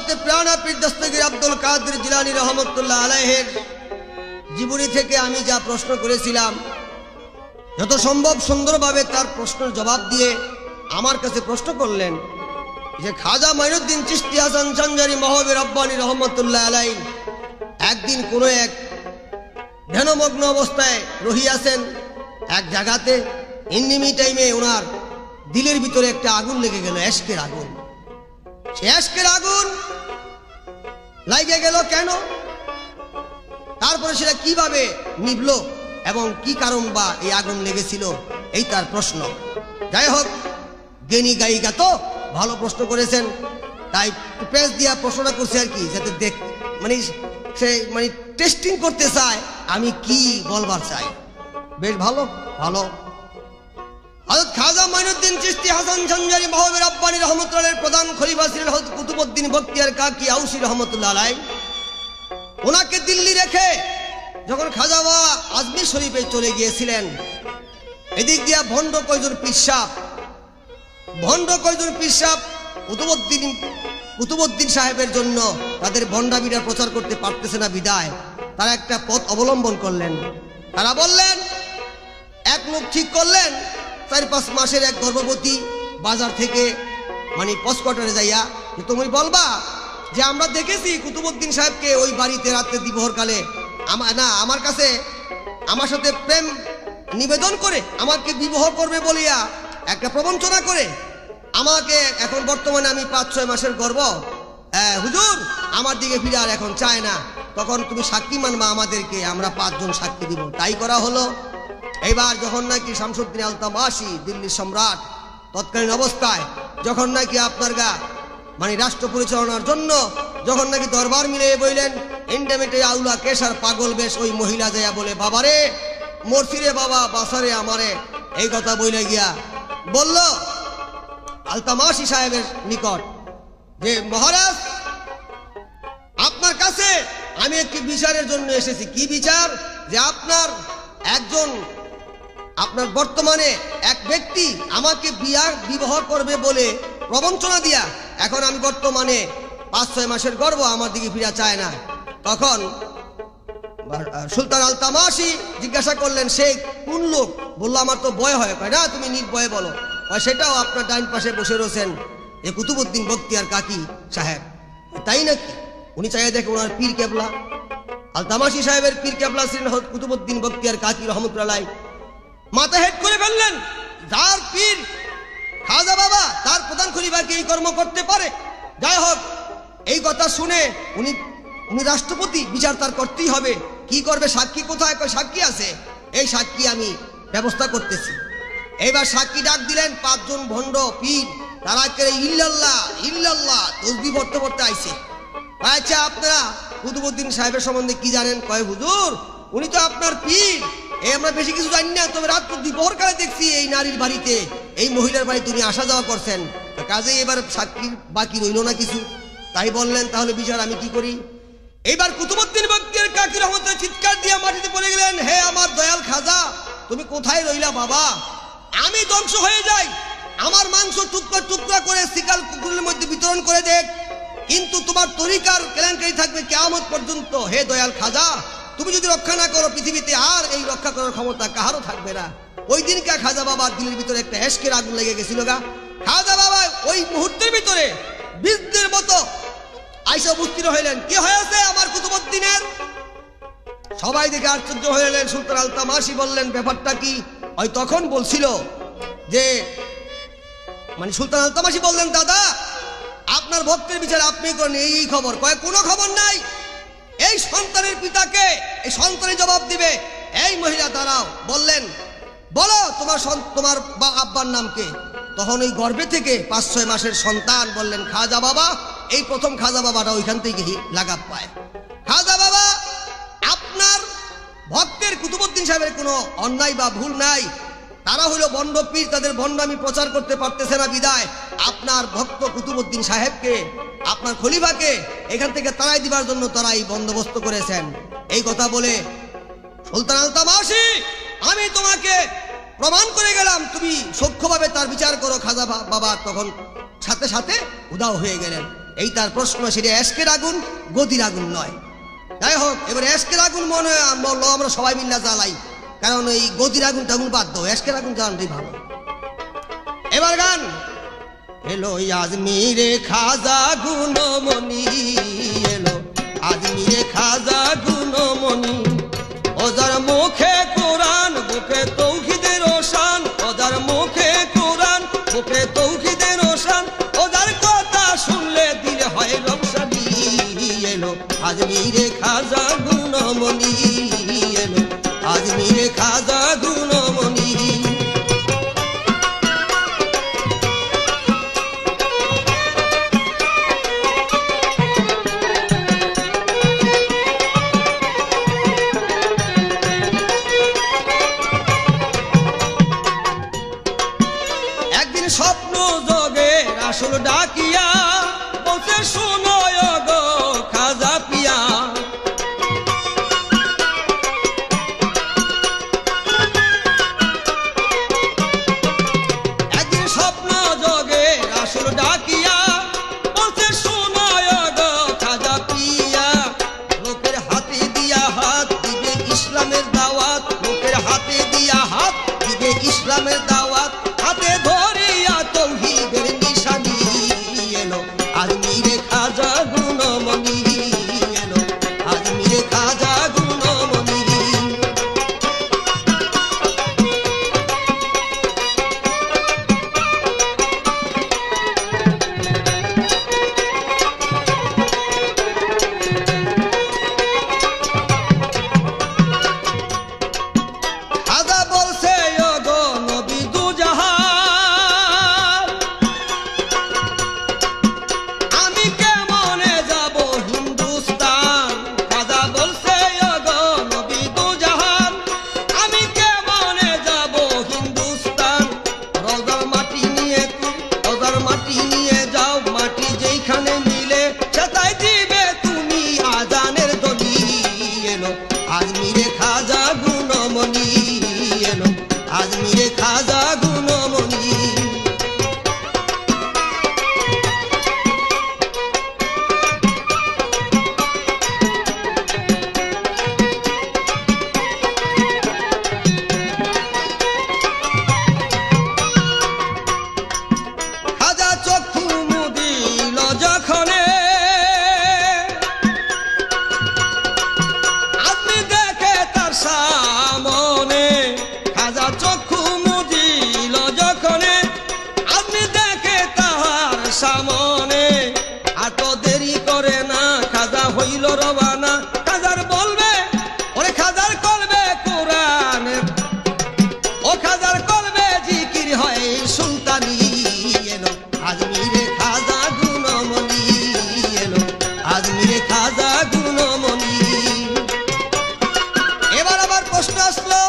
হযরত প্রাণা পীর দস্তগীর আব্দুল কাদের জিলানী রহমতুল্লাহ আলাইহির জীবনী থেকে আমি যা প্রশ্ন করেছিলাম, যত সম্ভব সুন্দরভাবে তার প্রশ্নের জবাব দিয়ে আমার কাছে প্রশ্ন করলেন যে খাজা মাইনুদ্দিন চিশতি হাসান চানজারি মহবে রব্বানী রহমতুল্লাহ আলাইহি একদিন কোনো এক ধ্যানমগ্ন অবস্থায় রহিয়াছেন এক জায়গাতে। ইন্নিমি টাইমে ওনার দিলের ভিতরে একটা আগুন লেগে গেল, এশকের আগুন। সে এশকের আগুন লাগে গেল কেন, তারপরে সেটা কিভাবে নিভল এবং কি কারণ বা এই আগুন লেগেছিল, এই তার প্রশ্ন। যাই হোক, জ্ঞানী গায়িকা তো ভালো প্রশ্ন করেছেন, তাই পেজ দিয়া প্রশ্নটা করছে আর কি, যাতে দেখ মানে সে মানে টেস্টিং করতে চায় আমি কি বলবার চাই। বেশ ভালো ভালো। হযরত খাজা মাইনুদ্দিন চিশতি হাসান চানজারি মহবে রব্বানী রহমতুল্লাহের প্রধান খলিফা ছিলেন হযরত কুতুবউদ্দিন বখতিয়ার কাকি আউসী রহমতুল্লাহ আলাইহি। ওনাকে দিল্লি রেখে যখন খাজা বাবা আজমির শরীফে চলে গিয়েছিলেন, এদিক দিয়া ভণ্ড কয়জন পীরসাব কুতুবউদ্দিন সাহেবের জন্য তাদের ভণ্ডামিটা প্রচার করতে পারতেছে না বিদায় তারা একটা পথ অবলম্বন করলেন। তারা বললেন, এক লোক ঠিক করলেন 4-5 মাসের এক গর্ভবতী বাজার থেকে মানে পসকোয়ার্টারে যাইয়া তুমি বলবা যে আমরা দেখেছি কুতুবউদ্দিন সাহেবকে ওই বাড়িতে রাত্রে দ্বিপ্রহরকালে আমার সাথে প্রেম নিবেদন করে আমাকে বিবাহ করবে বলিয়া একটা প্রবঞ্চনা করে আমাকে এখন বর্তমানে আমি 5-6 মাসের গর্ভ, হুজুর আমার দিকে ফিরে আর এখন চায় না, তখন তুমি সাক্ষী মানবা আমাদেরকে, আমরা 5 জন সাক্ষী দিব। তাই করা হলো। এইবার যখন নাকি শামসুদ্দিন আলতামাশি দিল্লির সম্রাট তৎকালীন অবস্থায় যখন নাকি আপনার মানে রাষ্ট্র পরিচালনার জন্য যখন নাকি দরবার মিলে বইলেন, ইন্ডামেটে আউলা কেশার পাগল বেশ ওই মহিলা যাইয়া বলে, বাবারে মরসিরে বাবা বাসারে আমারে, এই কথা বইলে গিয়া বলল আলতামাশি সাহেবের নিকট যে মহারাজ আপনার কাছে আমি একটি বিচারের জন্য এসেছি। কি বিচার? যে আপনার বর্তমানে এক ব্যক্তি আমাকে বিবাহ করবে বলে প্রবঞ্চনা দিয়া এখন আমি বর্তমানে 5-6 মাসের গর্ভ, আমার দিকে ফিরা চায় না। তখন সুলতান আলতামাশি জিজ্ঞাসা করলেন, সে কোন লোক? বললো, আমার তো ভয় হয়। কয় না, তুমি নির্ভয়ে বলো। সেটাও আপনার ডাইন পাশে বসে রয়েছেন এ কুতুবউদ্দিন বখতিয়ার কাকি সাহেব। তাই নাকি? উনি চাইয়া দেখে ওনার পীর কেবলা আলতামাশি সাহেবের পীর কেবলা ছিলেন কুতুবউদ্দিন বখতিয়ার কাকি রহমতুল্লাহ। মাথা হেড করে ফেললেন, যার পীর খাজা বাবা তার প্রধান খলিফাকে এই কর্ম করতে পারে। যাই হোক, এই কথা শুনে উনি রাষ্ট্রপতি, বিচার তার করতেই হবে। কি করবে? সাক্ষী কোথায়? সাক্ষী আছে, এই সাক্ষী আমি ব্যবস্থা করতেছি। এইবার সাক্ষী ডাক দিলেন 5 জন ভণ্ড পীর, তারা কে ইল্লাল্লাহ ইল্লাল্লাহ তসবিহ পড়তে পড়তে আইছে। আচ্ছা, আপনারা কুতুবউদ্দিন সাহেবের সম্বন্ধে কি জানেন? কয়, হুজুর উনি তো আপনার পীর, আমরা বেশি কিছু জানি না, তবে রাত দ্বিপ্রহরকালে দেখছি এই নারীর বাড়িতে, এই মহিলার বাড়িতে উনি আসা যাওয়া করছেন। কাজেই এবার সাক্ষীর বাকি রইল না কিছু। তাই বললেন, তাহলে বিচার আমি কি করি? এইবার কুতুবউদ্দিন বখতিয়ার কাকি রহমতুল্লাহ চিৎকার দিয়ে মাটিতে পড়ে গেলেন, হে আমার দয়াল খাজা, তুমি কোথায় রইলা বাবা? আমি ধ্বংস হয়ে যাই, আমার মাংস টুকরা টুকরা করে শিকাল কুকুরের মধ্যে বিতরণ করে দেখ, কিন্তু তোমার তরিকার কেলেঙ্কারি থাকবে কিয়ামত পর্যন্ত। হে দয়াল খাজা, তুমি যদি রক্ষা না করো পৃথিবীতে আর এই রক্ষা করার ক্ষমতা কাহারও থাকবে না। ওই দিনকা খাজা বাবার দিলের ভিতরে একটা এশকের আগুন লেগে গেছিল গা। খাজা বাবা ওই মুহূর্তের ভিতরে বীজদের মতো আইসা উপস্থিত হইলেন। কি হয়েছে আমার কুতুবউদ্দিনের? সবাই দেখে আশ্চর্য হয়ে এলেন। সুলতান আলতামাশি বললেন, ব্যাপারটা কি? ওই তখন বলছিল যে মানে সুলতান আলতামাশি বললেন, দাদা আপনার ভক্তের বিচার আপনি করেন, এই খবর। কয়, কোনো খবর নাই, এই সন্তানের পিতাকে এই সন্তানের জবাব দিবে। এই মহিলা দাঁড়াও, বললেন, বলো তোমার আব্বার নাম কে? তখন ওই গর্ভে থেকে 5-6 মাসের সন্তান বললেন, খাজা বাবা। এই প্রথম খাজা বাবাটা ওইখান থেকে লাগাব পায়। খাজা বাবা, আপনার ভক্তের কুতুবউদ্দিন সাহেবের কোনো অন্যায় বা ভুল নাই, তারা হইল বন্ড পীর, তাদের বন্ডামি প্রচার করতে পারতেছে না বিদায় আপনার ভক্ত কুতুবউদ্দিন সাহেবকে, আপনার খলিফাকে এখান থেকে তাড়াই দিবার জন্য তারা এই বন্দোবস্ত করেছেন। এই কথা বলে সুলতান আলতামাশি, আমি তোমাকে প্রমাণ করে গেলাম, তুমি সূক্ষ্মভাবে তার বিচার করো। খাজা বাবা তখন সাথে সাথে উদাও হয়ে গেলেন। এই তার প্রশ্ন, সেটা এশকের আগুন, গদির আগুন নয়। যাই হোক, এবার এশকের আগুন মনে হয় আমরা সবাই মিল্লা জ্বালাই, কারণ এই গদির আগুন টাগুন বাদ দাও, এশকের আগুন জ্বালানোটাই ভালো। এবার গান এলো আজমিরে খাজা গুণমণি, এলো আজমিরে খাজা গুণমণি, ওজার মুখে কোরআন বুকে তৌহিদের রোশান, ওজার মুখে কোরআন বুকে তৌহিদের রোশান, ওজার কথা শুনলে দিলে হয় রবসানি, এলো আজমিরে খাজা গুণমণি, এলো আজমিরে খাজা গুণমণি। স্বপ্ন জগে আসল ডাকিয়া বলতে শোনো গো খাজা পিয়া, একদিন স্বপ্ন জগে আসল ডাকিয়া বলতে শোনো গো খাজা পিয়া, লোকের হাতে দিয়া হাত দিবে ইসলামের দাওয়াত, লোকের হাতে দিয়া হাত দিবে ইসলামের দাওয়াত, হাতে ধরিয়া তৌহিদের নিশানি, এলো আজমিরে খাজা গুণমণি, এলো আজমিরে খাজা গুণমণি। খাজা বলছে গো নবী দুজাহান, আমি কেমনে যাব হিন্দুস্তান, খাজা বলছে গো নবী দুজাহান, আমি কেমনে যাব হিন্দুস্তান, রোজার মাটি নিয়ে রোজার মাটি নিয়ে যাও, মাটি যেইখানে মিলে সেটাই দিবে তুমি আজানের ধ্বনি, এলো আজমিরে খাজা গুণমণি, এলো আজমিরে খাজা গুণমণি। খাজা চক্ষু মুদিল যখনে, আপনি দেখে তার সামনে, খাজা চক্ষু মুদিল যখনে, আপনি দেখে তাহার সামনে, আর তো দেরি করে না খাজা হইল রবানা, খাজার বলবে ওরে খাজার করবে কোরআন, ও খাজার করবে জিকির হয় সুলতানি, এলো আজমিরে খাজা গুণমণি, এলো আজমিরে খাজা গুণমণি। এবার আবার প্রশ্ন আসলো,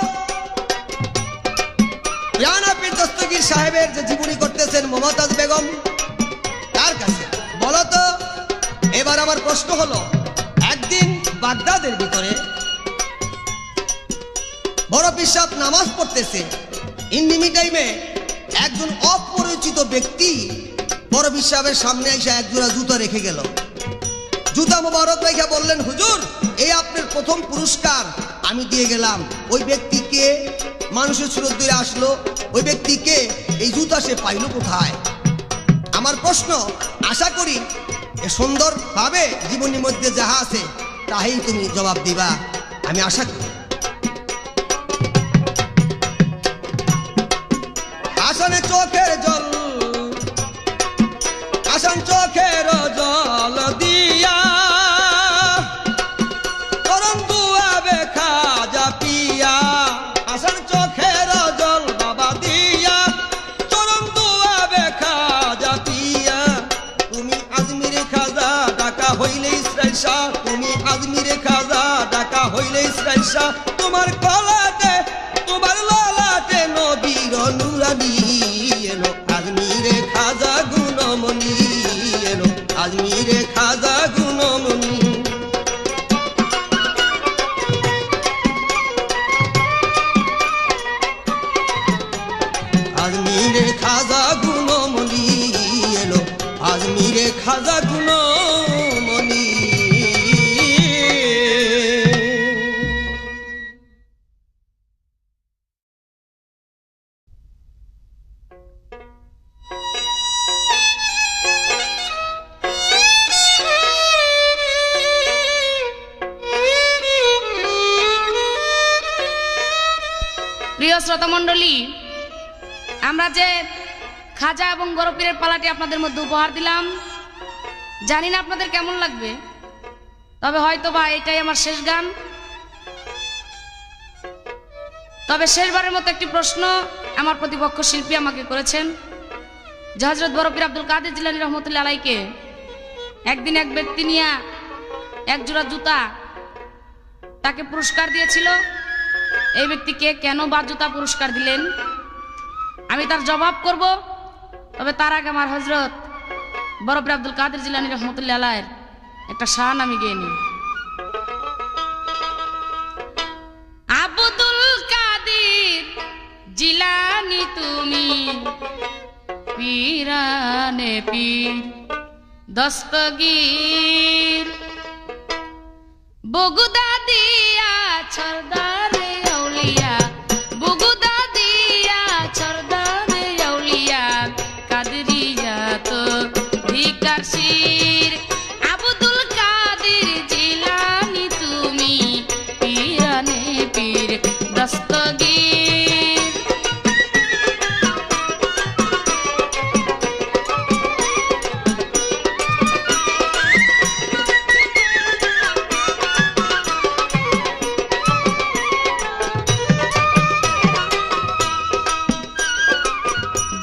রানা পীর দস্তগীর সাহেবের যে জীবনী করতেছেন মমতাজ বেগম, তার কাছে বলো তো। এবার আমার প্রশ্ন হলো, একদিন বাগদাদের ভিতরে বড় পীর সাহেব নামাজ পড়তেছে, ইন্দিমি টাইমে একজন অপরিচিত ব্যক্তি বড় পীর সাহেবের সামনে এসে এক জোড়া জুতা রেখে গেল, জুতা মোবারক রেখে বললেন, হুজুর এই আপনার প্রথম পুরস্কার আমি দিয়ে গেলাম। ওই ব্যক্তিকে মানুষের সুরত ধরে আসলো, ওই ব্যক্তিকে এই জুতা সে পাইল কোথায়? আমার প্রশ্ন, আশা করি সুন্দরভাবে জীবনের মধ্যে যাহা আছে তাই তুমি জবাব দিবা, আমি আশা করি। আসানে চোখের জল, আসান চোখের জল দিয়া করম দুয়াবে খাজা পিয়া, আসান চোখের জল বাবা দিয়া চরম দুয়াবে খাজা পিয়া, তুমি আজমিরে খাজা ডাকা হইলে ইসরাইল শাহ, তুমি আজমিরে খাজা ডাকা হইলে ইসরাইল শাহ, তোমার কলাতে তোমার লালাতে নবীর নুরানি, এলো আজমিরে খাজা গুণমণি, এলো আজমিরে খাজা গুণমণি। আজমিরে খাজা গুণমণি, এলো আজমিরে খাজা গুণ প্রিয় শ্রোতা মণ্ডলী, আমরা যে খাজা এবং বড় পীরের পালাটি আপনাদের মধ্যে উপহার দিলাম, জানি না আপনাদের কেমন লাগবে, তবে হয়তো বা এটাই আমার শেষ গান। তবে শেষবারের মতো একটি প্রশ্ন আমার প্রতিপক্ষ শিল্পী আমাকে করেছেন যে হযরত বড় পীর আব্দুল কাদের জিলানী রহমতুল্লাহ আলাইকে একদিন এক ব্যক্তি নিয়ে এক জোড়া জুতা তাকে পুরস্কার দিয়েছিল, এই ব্যক্তিকে কেন বা জুতা পুরস্কার দিলেন আমি তার জবাব করব। তবে তার আগে আমার হযরত বড় পীর আব্দুল কাদের জিলানী রহমতুল্লাহ আলাইহির একটা শান আমি গেয়ে নিই। আব্দুল কাদের জিলানী তুমি পীরানে পীর দস্তগীর, বগুদা দিয়া ছরদারে আউলিয়া, বগুদা দিয়া ছরদারে আউলিয়া, কাদরিয়া তো ভিকার শির। আব্দুল কাদের জিলানী তুমি পীরানে পীর দস্তগীর।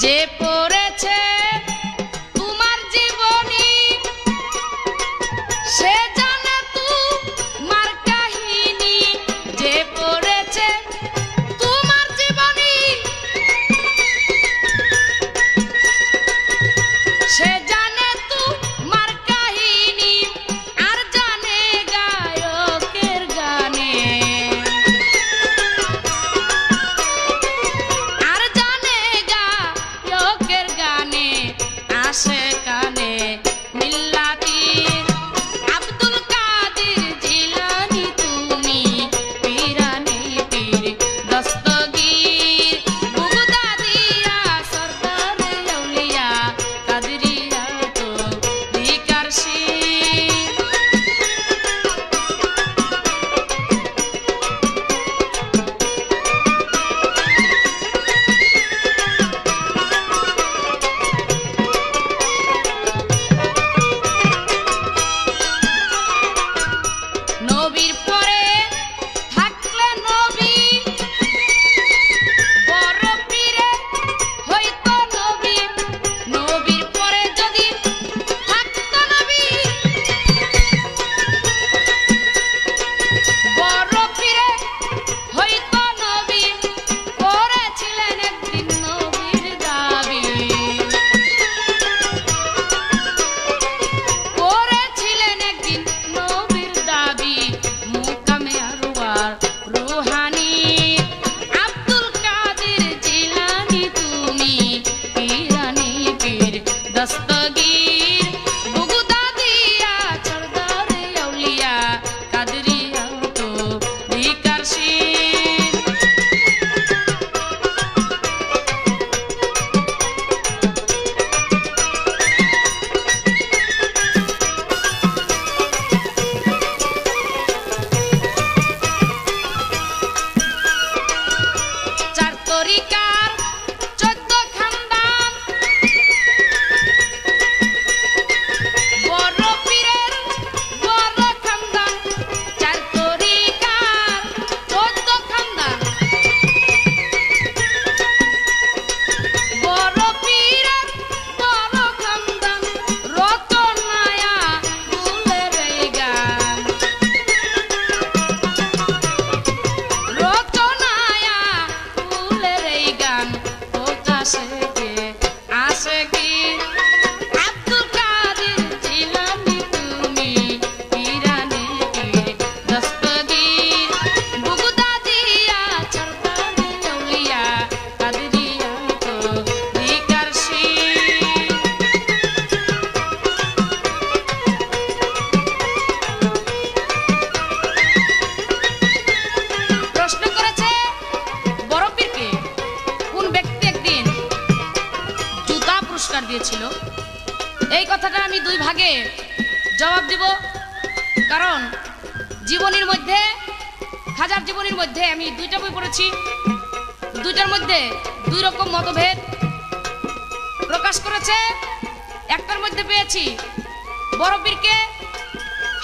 যে পড়েছে তোমার জীবনী সে জানে তোমার কাহিনী, যে পড়েছে তোমার জীবনী সে জানে তোমার কাহিনী, আর জানে গায়কের গানে, আর জানে গায়কের গানে আসে কানে মিল্লাতির। আব্দুল কাদের জিলানী তুমি পীরানে পীর দস্তগীর, বগুদা দিয়া সরদারে আউলিয়া, কাদরিয়া তো ভিকার শির। নবীর পরে থাকলে নবী, বড় পীরে হইতো নবী, নবীর পরে যদি থাকতো নবী, বড় পীরে হইতো নবী, করেছিলেন একদিন নবীর দাবি, করেছিলেন একদিন নবীর দাবি, মুকামে আরওয়ার রুহানি। আব্দুল কাদের জিলানী তুমি পীরানে পীর দস্তগীর, বগুদা দিয়া ছরদারে আউলিয়া, কাদরিয়া তো ভিকার শির। চার তরিকার 14 খানদান, বড় পীরের বড় খানদান, চার তরিকার 14 খানদান, বড় পীরের বড় খানদান, রতনায়া ফুলের এই গান, রতনায়া ফুলের এই গান প্রকাশে কে আসে কি। আব্দুল কাদের জিলানী তুমি পীরানে পীর দস্তগীর, বগুদা দিয়া ছরদারে আউলিয়া, কাদরিয়া তো ভিকার শির। প্রশ্ন করেছে বড় পীরকে কোন ব্যক্তি একদিন জুতা পুরস্কার দিয়েছিল, এই কথাটা আমি দুই ভাগে জবাব দিব, কারণ জীবনীর মধ্যে, খাজার জীবনীর মধ্যে আমি দুইটা বই পড়েছি। দুইটার মধ্যে দুই রকম মতভেদ প্রকাশ করেছে। একটার মধ্যে পেয়েছি বড় পীরকে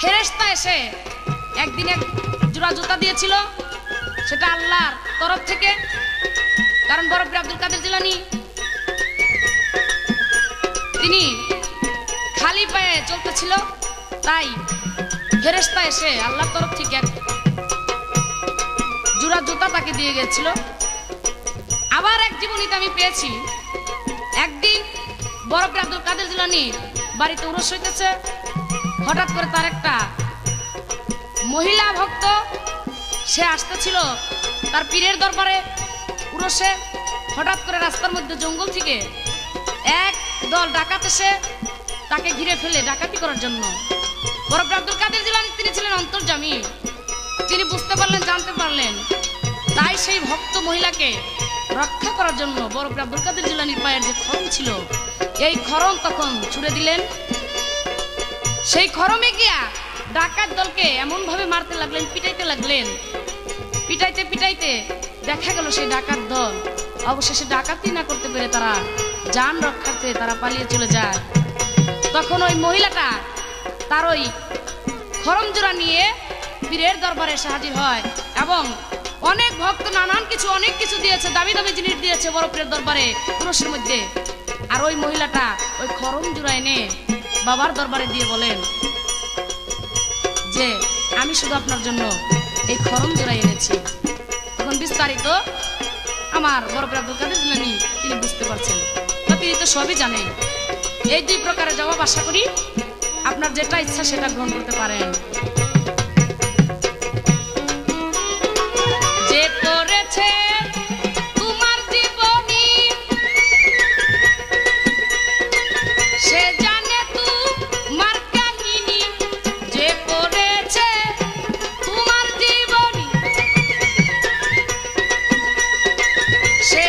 ফেরেশতা এসে একদিন এক জোড়া জুতা দিয়েছিল, সেটা আল্লাহর তরফ থেকে। কারণ বড় পীর আব্দুল কাদের জিলানী তিনি খালি পায়ে চলতেছিল, তাই ফেরেশতা এসে আল্লাহর তরফ থেকে এক জোড়া জুতা তাকে দিয়ে গেছিল। আবার এক জীবনীতে আমি পেয়েছি, একদিন বড় পীর আব্দুল কাদের জিলানী বাড়িতে উরস হইতেছে, হঠাৎ করে তার একটা মহিলা ভক্ত সে আসতেছিল তার পীরের দরবারে উরসে। হঠাৎ করে রাস্তার মধ্যে জঙ্গল থেকে এক দল ডাকাত এসে তাকে ঘিরে ফেলে ডাকাতি করার জন্য। বড় পীর আব্দুল কাদের জিলানী তিনি ছিলেন অন্তর্যামী, তিনি বুঝতে পারলেন, জানতে পারলেন, তাই সেই ভক্ত মহিলাকে রক্ষা করার জন্য বড় পীর আব্দুল কাদের জিলানীর পায়ের যে খরম ছিল, এই খরম তখন ছুড়ে দিলেন। সেই খরমে গিয়া ডাকাত দলকে এমন ভাবে মারতে লাগলেন, পিটাইতে লাগলেন। পিটাইতে পিটাইতে দেখা গেল সেই ডাকাত দল অবশেষে ডাকাতি না করতে পেরে তারা জান রক্ষার্থে তারা পালিয়ে চলে যায়। তখন ওই মহিলাটা তার ওই খরম জোড়া নিয়ে পীরের দরবারে এসে হাজির হয় এবং অনেক ভক্ত নানান কিছু অনেক কিছু দিয়েছে, দামি দামি জিনিস দিয়েছে বড় পীরের দরবারে পুরুষের মধ্যে। আর ওই মহিলাটা ওই খরম জোড়া এনে বাবার দরবারে দিয়ে বলেন যে আমি শুধু আপনার জন্য এই খরম জোড়া এনেছি। তখন বিস্তারিত আমার বড় পীর আব্দুল কাদের জিলানী তিনি বুঝতে পারছেন, তো তিনি তো সবই জানেন। এই দুই প্রকারের জবাব আশা করি আপনার যেটা ইচ্ছা সেটা গ্রহণ করতে পারেন। যে পড়েছে তোমার জীবনী সে জানে তোমার কাহিনী, যে পড়েছে তোমার জীবনী সে